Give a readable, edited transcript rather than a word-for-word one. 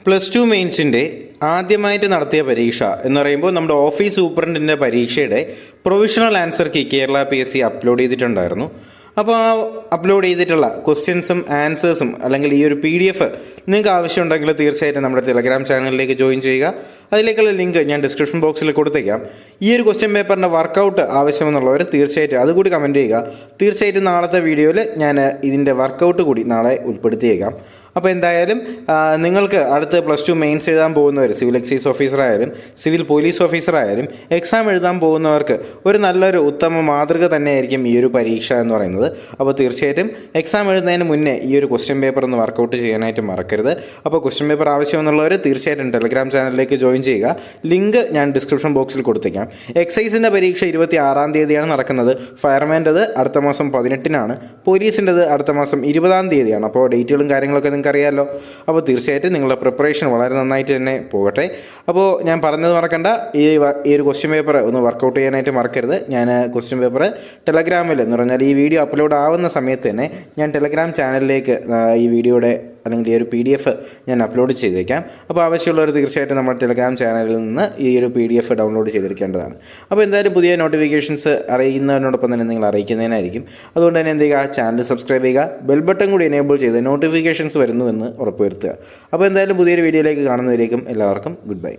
Plus two മെയിൻസിൻ്റെ ആദ്യമായിട്ട് നടത്തിയ പരീക്ഷ എന്ന് പറയുമ്പോൾ നമ്മുടെ ഓഫീസ് സൂപ്രണ്ടിൻ്റെ പരീക്ഷയുടെ provisional answer key Kerala PSC upload ചെയ്തിട്ടുണ്ടായിരുന്നു. അപ്പോൾ ആ അപ്ലോഡ് ചെയ്തിട്ടുള്ള ക്വസ്റ്റ്യൻസും ആൻസേഴ്സും അല്ലെങ്കിൽ ഈ ഒരു PDF നിങ്ങൾക്ക് ആവശ്യമുണ്ടെങ്കിൽ തീർച്ചയായിട്ടും നമ്മുടെ ടെലഗ്രാം ചാനലിലേക്ക് ജോയിൻ ചെയ്യുക. അതിലേക്കുള്ള ലിങ്ക് ഞാൻ ഡിസ്ക്രിപ്ഷൻ ബോക്സിൽ കൊടുത്തേക്കാം. ഈ ഒരു ക്വസ്റ്റ്യൻ പേപ്പറിൻ്റെ വർക്കൗട്ട് ആവശ്യമെന്നുള്ളവർ തീർച്ചയായിട്ടും അതുകൂടി കമൻറ്റ് ചെയ്യുക. തീർച്ചയായിട്ടും നാളത്തെ വീഡിയോയിൽ ഞാൻ ഇതിൻ്റെ വർക്കൗട്ട് കൂടി നാളെ ഉൾപ്പെടുത്തിയേക്കാം. അപ്പോൾ എന്തായാലും നിങ്ങൾക്ക് അടുത്ത് പ്ലസ് ടു മെയിൻസ് എഴുതാൻ പോകുന്നവർ, സിവിൽ എക്സൈസ് ഓഫീസറായാലും സിവിൽ പോലീസ് ഓഫീസറായാലും എക്സാം എഴുതാൻ പോകുന്നവർക്ക് ഒരു നല്ലൊരു ഉത്തമ മാതൃക തന്നെയായിരിക്കും ഈ ഒരു പരീക്ഷ എന്ന് പറയുന്നത്. അപ്പോൾ തീർച്ചയായിട്ടും എക്സാം എഴുതുന്നതിന് മുന്നേ ഈ ഒരു ക്വസ്റ്റ്യൻ പേപ്പർ ഒന്ന് വർക്കൗട്ട് ചെയ്യാനായിട്ട് മറക്കരുത്. അപ്പോൾ ക്വസ്റ്റ്യൻ പേപ്പർ ആവശ്യമെന്നുള്ളവർ തീർച്ചയായിട്ടും ടെലഗ്രാം ചാനലിലേക്ക് ജോയിൻ ചെയ്യുക. ലിങ്ക് ഞാൻ ഡിസ്ക്രിപ്ഷൻ ബോക്സിൽ കൊടുത്തേക്കാം. എക്സൈസിൻ്റെ പരീക്ഷ 26-ാം തീയതിയാണ് നടക്കുന്നത്. ഫയർമാൻ്റെത് അടുത്ത മാസം 18-നാണ്. പോലീസിൻ്റെത് അടുത്ത മാസം 20-ാം തീയതിയാണ്. അപ്പോൾ ഡേറ്റുകളും കാര്യങ്ങളൊക്കെ അറിയാമല്ലോ. അപ്പോൾ തീർച്ചയായിട്ടും നിങ്ങളുടെ പ്രിപ്പറേഷൻ വളരെ നന്നായിട്ട് തന്നെ പോകട്ടെ. അപ്പോൾ ഞാൻ പറഞ്ഞത് മറക്കണ്ട, ഈ ഒരു ക്വസ്റ്റ്യൻ പേപ്പർ ഒന്ന് വർക്കൗട്ട് ചെയ്യാനായിട്ട് മറക്കരുത്. ഞാൻ ക്വസ്റ്റ്യൻ പേപ്പർ ടെലഗ്രാമിൽ എന്ന് പറഞ്ഞാൽ ഈ വീഡിയോ അപ്ലോഡ് ആവുന്ന സമയത്ത് തന്നെ ഞാൻ ടെലഗ്രാം ചാനലിലേക്ക് ഈ വീഡിയോയുടെ അല്ലെങ്കിൽ ഈ ഒരു PDF ഞാൻ അപ്ലോഡ് ചെയ്തേക്കാം. അപ്പോൾ ആവശ്യമുള്ളവർ തീർച്ചയായിട്ടും നമ്മുടെ ടെലഗ്രാം ചാനലിൽ നിന്ന് ഈ ഒരു PDF ഡൗൺലോഡ് ചെയ്തിരിക്കേണ്ടതാണ്. അപ്പോൾ എന്തായാലും പുതിയ നോട്ടിഫിക്കേഷൻസ് അറിയുന്നതിനോടൊപ്പം തന്നെ നിങ്ങൾ അറിയിക്കുന്നതിനായിരിക്കും. അതുകൊണ്ട് തന്നെ എന്ത് ചെയ്യുക, ചാനൽ സബ്സ്ക്രൈബ് ചെയ്യുക, ബെൽ ബട്ടൺ കൂടി എനേബിൾ ചെയ്ത് നോട്ടിഫിക്കേഷൻസ് വരുന്നുവെന്ന് ഉറപ്പുവരുത്തുക. അപ്പോൾ എന്തായാലും പുതിയൊരു വീഡിയോയിലേക്ക് കാണുന്നതിലേക്കും എല്ലാവർക്കും ഗുഡ് ബൈ.